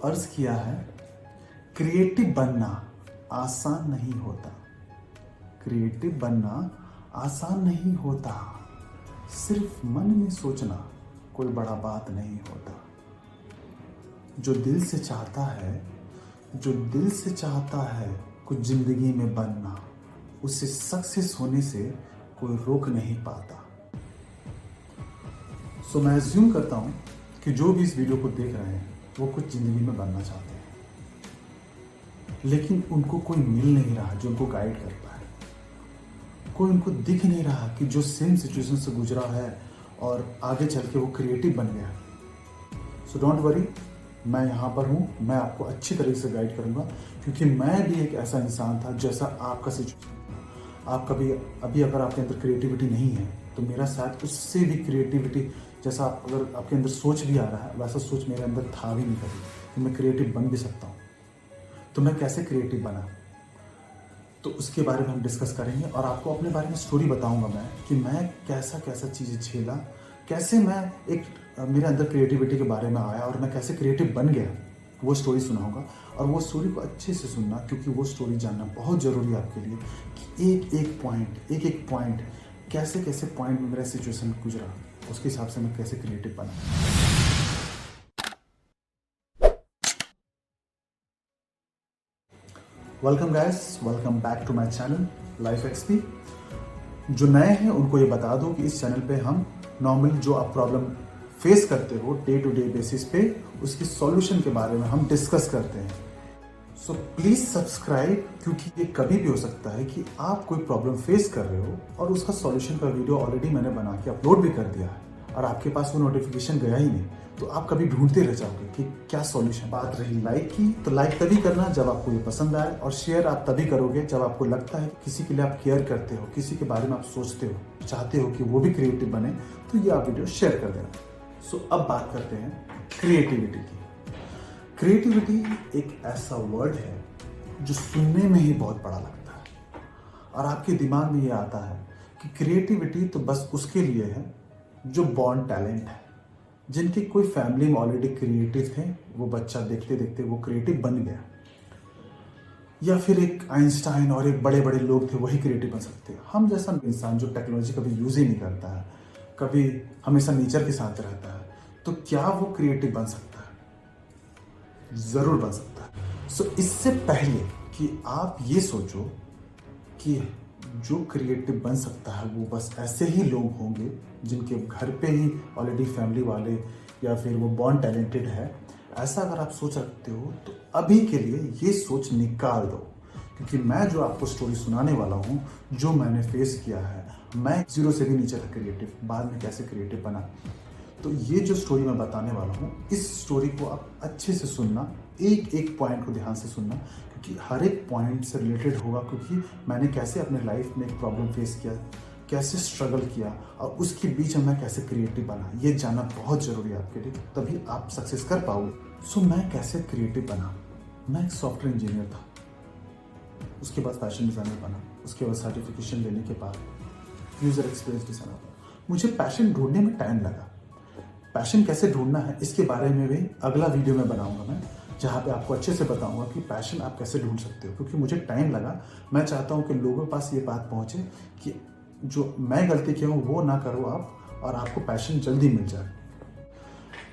अर्ज किया है, क्रिएटिव बनना आसान नहीं होता। क्रिएटिव बनना आसान नहीं होता। सिर्फ मन में सोचना कोई बड़ा बात नहीं होता। जो दिल से चाहता है, जो दिल से चाहता है कुछ जिंदगी में बनना, उसे सक्सेस होने से कोई रोक नहीं पाता। मैं अज्यूम करता हूं कि जो भी इस वीडियो को देख रहे हैं वो कुछ जिंदगी में बनना चाहते हैं, लेकिन उनको कोई मिल नहीं रहा जो उनको गाइड कर पाए। कोई उनको दिख नहीं रहा कि जो सेम सिचुएशन से गुजरा है और आगे चल के वो क्रिएटिव बन गया। डोंट वरी, मैं यहाँ पर हूँ। मैं आपको अच्छी तरीके से गाइड करूँगा, क्योंकि मैं भी एक ऐसा इंसान था जैसा आपका सिचुएशन। आप कभी अभी अगर आपके अंदर क्रिएटिविटी नहीं है तो मेरा शायद उससे भी क्रिएटिविटी जैसा अगर आपके अंदर सोच भी आ रहा है, वैसा सोच मेरे अंदर था भी नहीं कभी कि मैं क्रिएटिव बन भी सकता हूँ। तो मैं कैसे क्रिएटिव बना, तो उसके बारे में हम डिस्कस करेंगे और आपको अपने बारे में स्टोरी बताऊंगा मैं कि मैं कैसा कैसा चीज़ें झेला, कैसे मैं एक मेरे अंदर क्रिएटिविटी के बारे में आया और मैं कैसे क्रिएटिव बन गया, वो स्टोरी सुनाऊंगा। और वो स्टोरी को अच्छे से सुनना, क्योंकि वो स्टोरी जानना बहुत ज़रूरी है आपके लिए कि एक एक पॉइंट कैसे कैसे पॉइंट में मेरा सिचुएशन गुजरा, उसके हिसाब से मैं कैसे क्रिएटिव बना। Welcome guys, welcome back to my channel life XP. जो नए हैं उनको ये बता दो कि इस चैनल पे हम नॉर्मली जो आप प्रॉब्लम फेस करते हो डे टू डे बेसिस पे, उसकी सॉल्यूशन के बारे में हम डिस्कस करते हैं। सो प्लीज़ सब्सक्राइब, क्योंकि ये कभी भी हो सकता है कि आप कोई प्रॉब्लम फेस कर रहे हो और उसका सॉल्यूशन का वीडियो ऑलरेडी मैंने बना के अपलोड भी कर दिया है और आपके पास वो नोटिफिकेशन गया ही नहीं, तो आप कभी ढूंढते रह जाओगे कि क्या सॉल्यूशन। बात रही लाइक की, तो लाइक तभी करना जब आपको ये पसंद आए, और शेयर आप तभी करोगे जब आपको लगता है किसी के लिए आप केयर करते हो, किसी के बारे में आप सोचते हो, चाहते हो कि वो भी क्रिएटिव बने, तो ये आप वीडियो शेयर कर देना। अब बात करते हैं क्रिएटिविटी की। क्रिएटिविटी एक ऐसा वर्ड है जो सुनने में ही बहुत बड़ा लगता है और आपके दिमाग में ये आता है कि क्रिएटिविटी तो बस उसके लिए है जो बॉर्न टैलेंट है, जिनकी कोई फैमिली में ऑलरेडी क्रिएटिव थे, वो बच्चा देखते देखते वो क्रिएटिव बन गया, या फिर एक आइंस्टाइन और एक बड़े बड़े लोग थे वही क्रिएटिव बन सकते हैं। हम जैसा इंसान जो टेक्नोलॉजी कभी यूज ही नहीं करता है, कभी हमेशा नेचर के साथ रहता है, तो क्या वो क्रिएटिव बन सकता है? जरूर बन सकता है। इससे पहले कि आप ये सोचो कि जो क्रिएटिव बन सकता है वो बस ऐसे ही लोग होंगे जिनके घर पे ही ऑलरेडी फैमिली वाले या फिर वो बॉर्न टैलेंटेड है, ऐसा अगर आप सोच रखते हो तो अभी के लिए ये सोच निकाल दो, क्योंकि मैं जो आपको स्टोरी सुनाने वाला हूँ, जो मैंने फेस किया है, मैं जीरो से भी नीचे था क्रिएटिव, बाद में कैसे क्रिएटिव बना, तो ये जो स्टोरी मैं बताने वाला हूँ, इस स्टोरी को आप अच्छे से सुनना, एक एक पॉइंट को ध्यान से सुनना, क्योंकि हर एक पॉइंट से रिलेटेड होगा। क्योंकि मैंने कैसे अपने लाइफ में एक प्रॉब्लम फेस किया, कैसे स्ट्रगल किया और उसके बीच में मैं कैसे क्रिएटिव बना, ये जानना बहुत ज़रूरी है आपके लिए, तभी आप सक्सेस कर पाओगे। मैं कैसे क्रिएटिव बना? मैं एक सॉफ्टवेयर इंजीनियर था, उसके बाद फैशन डिज़ाइनर बना, उसके बाद सर्टिफिकेशन लेने के बाद यूज़र एक्सपीरियंस डिज़ाइनर बना। मुझे पैशन ढूंढने में टाइम लगा। पैशन कैसे ढूंढना है इसके बारे में भी अगला वीडियो में बनाऊंगा मैं, जहाँ पे आपको अच्छे से बताऊंगा कि पैशन आप कैसे ढूंढ सकते हो, क्योंकि मुझे टाइम लगा। मैं चाहता हूँ कि लोगों के पास ये बात पहुँचे कि जो मैं गलती किया हूँ वो ना करो आप, और आपको पैशन जल्दी मिल जाए।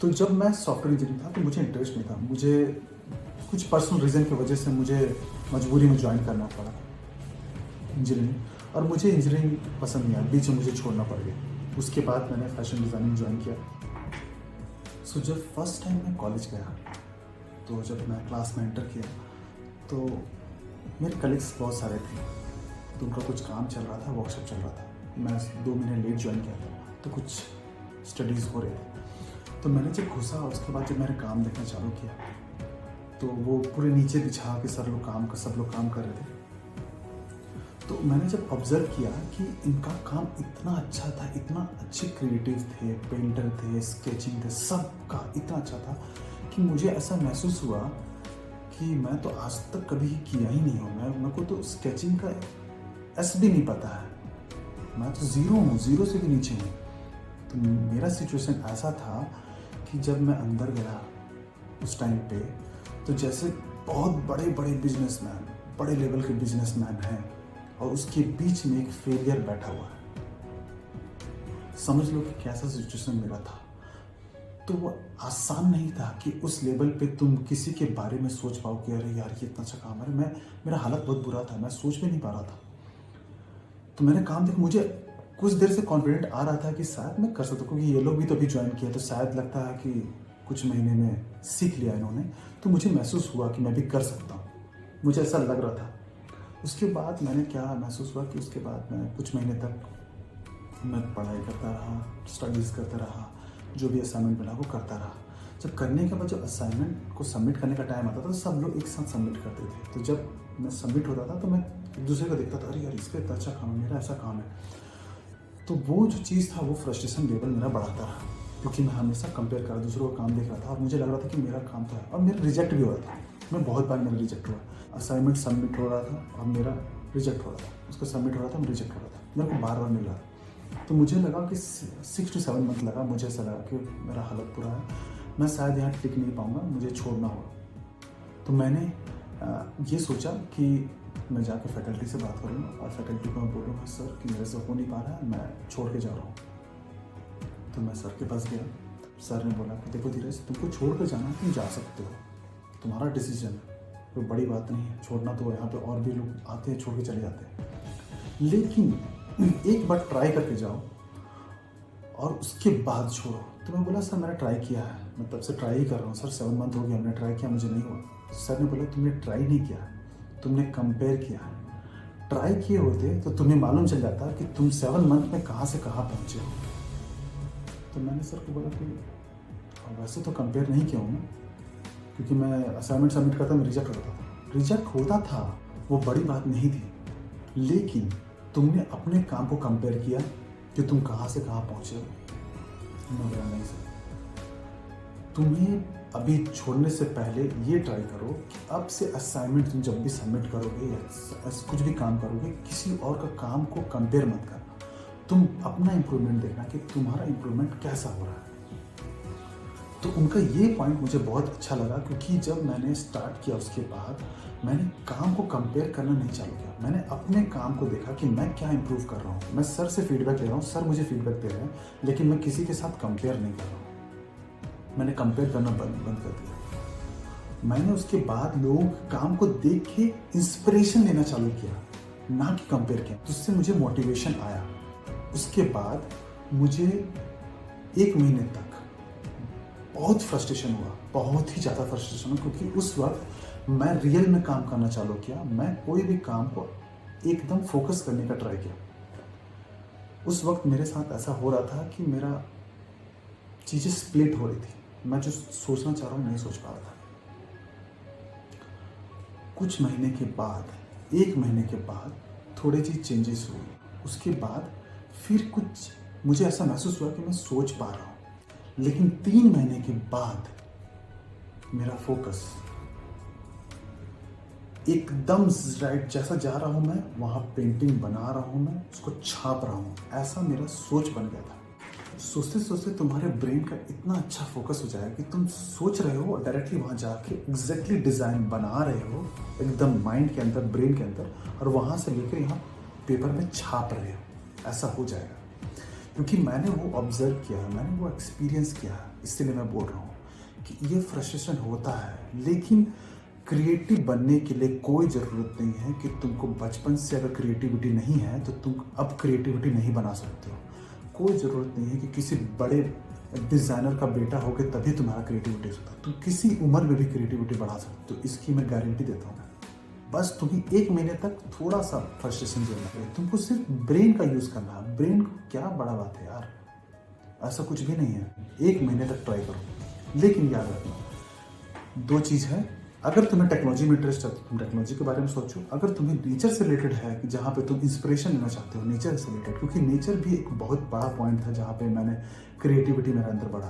तो जब मैं सॉफ्टवेयर इंजीनियर था तो मुझे इंटरेस्ट नहीं था, मुझे कुछ पर्सनल रीज़न की वजह से मुझे मजबूरी में ज्वाइन करना पड़ा इंजीनियरिंग, और मुझे इंजीनियरिंग पसंद नहीं आया, बीच में मुझे छोड़ना पड़ गया। उसके बाद मैंने फैशन डिज़ाइनिंग ज्वाइन किया। जब फर्स्ट टाइम मैं कॉलेज गया, तो जब मैं क्लास में एंटर किया तो मेरे कलीग्स बहुत सारे थे, तो उनका कुछ काम चल रहा था, वर्कशॉप चल रहा था। मैं 2 महीने लेट ज्वाइन किया था, तो कुछ स्टडीज़ हो रहे थे। तो मैंने जब घुसा, उसके बाद जब मैंने काम देखना चालू किया, तो वो पूरे नीचे बिछा के सब लोग काम कर रहे थे। तो मैंने जब ऑब्जर्व किया कि इनका काम इतना अच्छा था, इतना अच्छे क्रिएटिव थे, पेंटर थे, स्केचिंग थे, सबका इतना अच्छा था कि मुझे ऐसा महसूस हुआ कि मैं तो आज तक कभी किया ही नहीं हूँ। मेरे को तो स्केचिंग का एस भी नहीं पता है, मैं तो ज़ीरो हूँ, ज़ीरो से भी नीचे हूँ। तो मेरा सिचुएशन ऐसा था कि जब मैं अंदर गया उस टाइम पे, तो जैसे बहुत बड़े बड़े बिजनेसमैन, बड़े लेवल के बिजनेसमैन हैं और उसके बीच में एक फेलियर बैठा हुआ है। समझ लो कि कैसा सिचुएशन मेरा था। तो वो आसान नहीं था कि उस लेवल पे तुम किसी के बारे में सोच पाओ कि अरे यार ये इतना अच्छा काम है। मेरा हालत बहुत बुरा था, मैं सोच भी नहीं पा रहा था। तो मैंने काम देखा, मुझे कुछ देर से कॉन्फिडेंट आ रहा था कि शायद मैं कर सकता हूँ, क्योंकि ये लोग भी तो अभी ज्वाइन किया, तो शायद लगता है कि कुछ महीने में सीख लिया इन्होंने, तो मुझे महसूस हुआ कि मैं भी कर सकता हूँ, मुझे ऐसा लग रहा था। उसके बाद मैंने क्या महसूस हुआ कि उसके बाद मैं कुछ महीने तक मैं पढ़ाई करता रहा, स्टडीज़ करता रहा, जो भी असाइनमेंट मिला वो करता रहा। जब करने के बाद जब असाइनमेंट को सबमिट करने का टाइम आता था तो सब लोग एक साथ सबमिट करते थे। तो जब मैं सबमिट होता था तो मैं एक दूसरे को देखता था, अरे यार इसका इतना अच्छा काम है, मेरा ऐसा काम है। तो वो जो चीज़ था वो फ्रस्ट्रेशन लेवल मेरा बढ़ाता रहा, क्योंकि मैं हमेशा कंपेयर कर दूसरों का काम देख रहा था और मुझे लग रहा था कि मेरा काम तो है, और मेरा रिजेक्ट भी हो रहा था। मैं बहुत बार मेरा रिजेक्ट हुआ, असाइनमेंट सबमिट हो रहा था और मेरा रिजेक्ट हो रहा था, उसको सबमिट हो रहा था, मैं रिजेक्ट हो रहा था, मेरे को बार बार मिल रहा था। तो मुझे लगा कि 6 to 7 मंथ लगा, मुझे ऐसा लगा कि मेरा हालत बुरा है, मैं शायद यहाँ टिक नहीं पाऊँगा, मुझे छोड़ना होगा। तो मैंने ये सोचा कि मैं जाकर फैकल्टी से बात करूँगा और फैकल्टी को मैं बोलूँगा सर कि मेरे से हो नहीं पा रहा है, मैं छोड़ के जा रहा हूँ। तो मैं सर के पास गया, सर ने बोला कि देखो धीरज, तुमको छोड़ कर जाना, तुम जा सकते हो, तुम्हारा डिसीजन है, कोई बड़ी बात नहीं है, छोड़ना तो यहाँ पे और भी लोग आते हैं छोड़ के चले जाते हैं, लेकिन एक बार ट्राई करके जाओ और उसके बाद छोड़ो। तो मैं बोला सर मैंने ट्राई किया है, मैं तब से ट्राई ही कर रहा हूँ सर, 7 मंथ हो गया हमने ट्राई किया, मुझे नहीं हुआ। सर ने बोला तुमने ट्राई नहीं किया, तुमने कंपेयर किया है। ट्राई किए होते तो तुम्हें मालूम चल जाता कि तुम 7 मंथ में कहाँ से कहाँ पहुँचे हो। तो मैंने सर को बोला कि वैसे तो कंपेयर नहीं किया हूँ मैं, क्योंकि मैं असाइनमेंट सबमिट करता मैं रिजेक्ट होता था, रिजेक्ट होता था, वो बड़ी बात नहीं थी, लेकिन तुमने अपने काम को कंपेयर किया कि तुम कहाँ से कहाँ पहुँचे हो। मैं बोला नहीं सर, तुम्हें अभी छोड़ने से पहले ये ट्राई करो कि अब से असाइनमेंट तुम जब भी सबमिट करोगे या कुछ भी काम करोगे, किसी और का काम को कंपेयर मत करना, तुम अपना इम्प्रूवमेंट देखना कि तुम्हारा इम्प्रूवमेंट कैसा हो रहा है। तो उनका ये पॉइंट मुझे बहुत अच्छा लगा, क्योंकि जब मैंने स्टार्ट किया उसके बाद मैंने काम को कंपेयर करना नहीं चालू किया, मैंने अपने काम को देखा कि मैं क्या इंप्रूव कर रहा हूँ। मैं सर से फीडबैक ले रहा हूँ, सर मुझे फीडबैक दे रहे हैं, लेकिन मैं किसी के साथ कंपेयर नहीं कर रहा हूँ। मैंने कंपेयर करना बंद कर दिया। मैंने उसके बाद लोगों के काम को देख के इंस्पिरेशन लेना चालू किया, ना कि कंपेयर किया, जिससे मुझे मोटिवेशन आया। उसके बाद मुझे 1 महीने तक बहुत फ्रस्ट्रेशन हुआ, बहुत ही ज़्यादा फ्रस्ट्रेशन हुआ, क्योंकि उस वक्त मैं रियल में काम करना चालू किया। मैं कोई भी काम को एकदम फोकस करने का ट्राई किया। उस वक्त मेरे साथ ऐसा हो रहा था कि मेरा चीज़ें स्प्लिट हो रही थी, मैं जो सोचना चाह रहा हूँ नहीं सोच पा रहा था। कुछ महीने के बाद, 1 महीने के बाद थोड़ी सी चेंजेस हुई। उसके बाद फिर कुछ मुझे ऐसा महसूस हुआ कि मैं सोच पा रहा हूँ, लेकिन 3 महीने के बाद मेरा फोकस एकदम राइट, जैसा जा रहा हूँ मैं वहाँ पेंटिंग बना रहा हूँ, मैं उसको छाप रहा हूँ, ऐसा मेरा सोच बन गया था। सोचते सोचते तुम्हारे ब्रेन का इतना अच्छा फोकस हो जाएगा कि तुम सोच रहे हो और डायरेक्टली वहाँ जाके एग्जैक्टली डिज़ाइन बना रहे हो एकदम माइंड के अंदर, ब्रेन के अंदर, और वहाँ से लेकर यहाँ पेपर में छाप रहे हो। ऐसा हो जाएगा क्योंकि मैंने वो ऑब्जर्व किया है, मैंने वो एक्सपीरियंस किया है, इसलिए मैं बोल रहा हूँ कि ये फ्रस्ट्रेशन होता है। लेकिन क्रिएटिव बनने के लिए कोई ज़रूरत नहीं है कि तुमको बचपन से अगर क्रिएटिविटी नहीं है तो तुम अब क्रिएटिविटी नहीं बना सकते हो। कोई ज़रूरत नहीं है कि किसी बड़े डिज़ाइनर का बेटा हो के तभी तुम्हारा क्रिएटिविटी हो सकता है। तुम किसी उम्र में भी क्रिएटिविटी बढ़ा सकते हो, इसकी मैं गारंटी देता हूँ। बस तुम्हें 1 महीने तक थोड़ा सा फ्रस्ट्रेशन झेलना है, तुमको सिर्फ ब्रेन का यूज़ करना है। ब्रेन को क्या बड़ा बात है यार, ऐसा कुछ भी नहीं है। 1 महीने तक ट्राई करो, लेकिन याद रखना 2 चीज़ है। अगर तुम्हें टेक्नोलॉजी में इंटरेस्ट है तो तुम टेक्नोलॉजी के बारे में सोचो। अगर तुम्हें नेचर से रिलेटेड है कि जहाँ पे तुम इंस्पिरेशन लेना चाहते हो नेचर से रिलेटेड, क्योंकि नेचर भी एक बहुत बड़ा पॉइंट था जहाँ पे मैंने क्रिएटिविटी मेरे अंदर बढ़ा,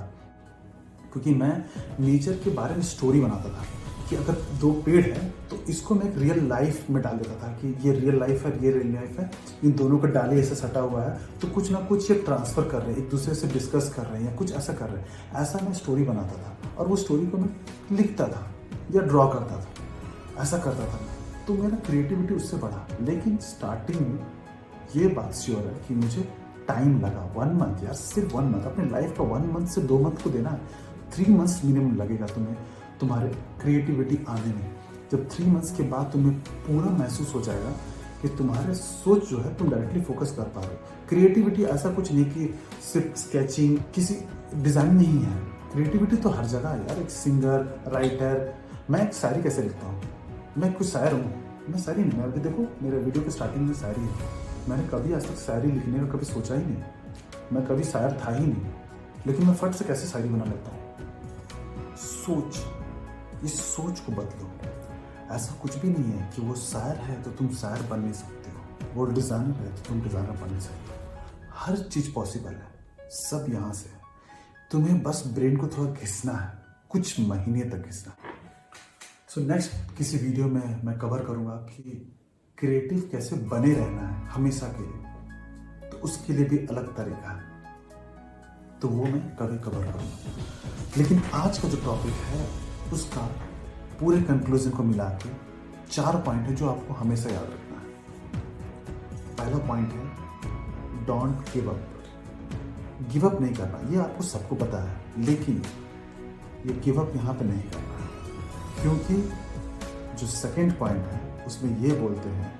क्योंकि मैं नेचर के बारे में स्टोरी बनाता था कि अगर दो पेड़ हैं तो इसको मैं एक रियल लाइफ में डाल देता था कि ये रियल लाइफ है, ये रियल लाइफ है, इन दोनों का डाली ऐसे सटा हुआ है तो कुछ ना कुछ ये ट्रांसफ़र कर रहे हैं, एक दूसरे से डिस्कस कर रहे हैं या कुछ ऐसा कर रहे हैं। ऐसा मैं स्टोरी बनाता था और वो स्टोरी को मैं लिखता था या ड्रॉ करता था, ऐसा करता था मैं। तो मेरा क्रिएटिविटी उससे बढ़ा। लेकिन स्टार्टिंग में ये बात श्योर है कि मुझे टाइम लगा। 1 मंथ यार, सिर्फ 1 मंथ, अपने लाइफ का 1 मंथ से 2 मंथ को देना, 3 मंथ्स मिनिमम लगेगा तुम्हें तुम्हारे क्रिएटिविटी आने में। जब 3 मंथ्स के बाद तुम्हें पूरा महसूस हो जाएगा कि तुम्हारे सोच जो है तुम डायरेक्टली फोकस कर पा रहे हो। क्रिएटिविटी ऐसा कुछ नहीं कि सिर्फ स्केचिंग, किसी डिज़ाइन नहीं है। क्रिएटिविटी तो हर जगह है यार। एक सिंगर, राइटर, मैं एक शायरी कैसे लिखता हूँ, मैं कुछ शायर हूँ, मैं शायरी नहीं। मैं अभी देखो मेरे वीडियो के स्टार्टिंग में शायरी है। मैंने कभी आज तक शायरी लिखने का कभी सोचा ही नहीं, मैं कभी शायर था ही नहीं, लेकिन मैं फट से कैसे शायरी बना लेता हूँ। सोच, इस सोच को बदलो। ऐसा कुछ भी नहीं है कि वो शायर है तो तुम शायर बन नहीं सकते हो, वो डिज़ाइनर है तो तुम डिज़ाइनर बन नहीं सकते हो। हर चीज़ पॉसिबल है, सब यहाँ से है। तुम्हें बस ब्रेन को थोड़ा घिसना है, कुछ महीने तक घिसना है। सो नेक्स्ट किसी वीडियो में मैं कवर करूँगा कि क्रिएटिव कैसे बने रहना है हमेशा के लिए, तो उसके लिए भी अलग तरीका है, तो वो मैं कभी कवर करूँगा। लेकिन आज का जो टॉपिक है उसका पूरे कंक्लूजन को मिला के 4 पॉइंट है जो आपको हमेशा याद रखना है। पहला पॉइंट है don't give up. Give up नहीं करना, ये आपको सबको पता है, लेकिन ये गिव अप यहाँ पे नहीं करना है। क्योंकि जो सेकंड पॉइंट है उसमें ये बोलते हैं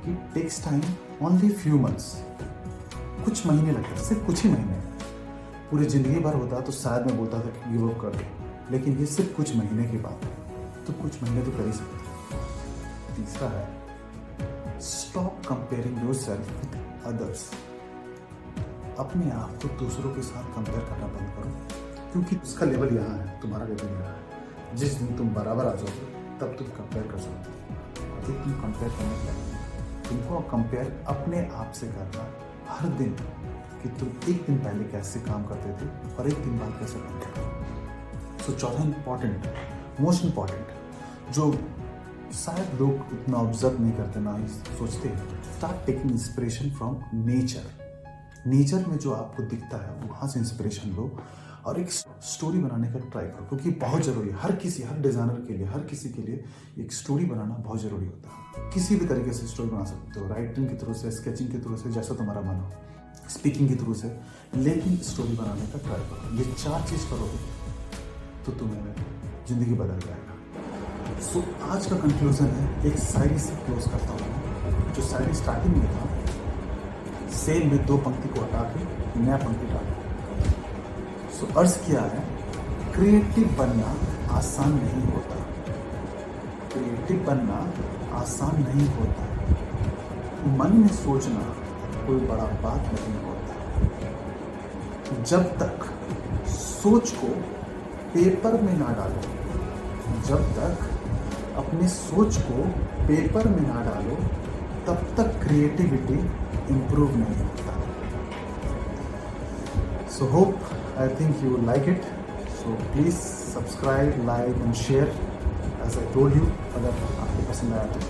कि takes time only few months, कुछ महीने लगते हैं, सिर्फ कुछ ही महीने। पूरी जिंदगी भर होता तो शायद मैं बोलता था कि गिव अप कर दो, लेकिन ये सिर्फ कुछ महीने की बात है, तो कुछ महीने तो कर ही सकते। तीसरा है stop comparing yourself with others. अपने आप को दूसरों के साथ कंपेयर करना बंद करो, क्योंकि उसका लेवल यहाँ है, तुम्हारा लेवल यहाँ है। जिस दिन तुम बराबर आ जाओगे तब तुम कंपेयर कर सकते हो। अभी तुम कंपेयर करने के लिए तुमको कंपेयर अपने आप से करना हर दिन, कि तुम एक दिन पहले कैसे काम करते थे और एक दिन बाद कैसे काम करते हो। सो चौथा इंपॉर्टेंट, मोस्ट इंपॉर्टेंट, जो शायद लोग उतना ऑब्जर्व नहीं करते, ना ही सोचते हैं, start taking inspiration from nature. Nature में जो आपको दिखता है वहाँ से इंस्पिरेशन लो और एक स्टोरी बनाने का ट्राई करो, क्योंकि बहुत ज़रूरी है। हर किसी, हर डिज़ाइनर के लिए, हर किसी के लिए एक स्टोरी बनाना बहुत ज़रूरी होता है। किसी भी तरीके से स्टोरी बना सकते हो, राइटिंग के थ्रू से, स्केचिंग के थ्रू से, जैसा तुम्हारा मन हो, स्पीकिंग के थ्रू से, लेकिन स्टोरी बनाने का ट्राई करो। ये 4 चीज़ करोगे तो तुम्हें ज़िंदगी बदल जाएगा। सो आज का कंक्लूजन है, एक शायरी से क्लोज करता हूँ। जो शायरी स्टार्टिंग में था, सेल में 2 पंक्ति को हटा के नया पंक्ति डाल। सो अर्ज किया है, क्रिएटिव बनना आसान नहीं होता, क्रिएटिव बनना आसान नहीं होता, मन में सोचना कोई बड़ा बात नहीं होता। जब तक सोच को पेपर में ना डालो, जब तक अपने सोच को पेपर में ना डालो, तब तक क्रिएटिविटी इम्प्रूव नहीं होता। So hope, I think you will like it. So please subscribe, like and share. As I told you, अगर आपको पसंद आया तो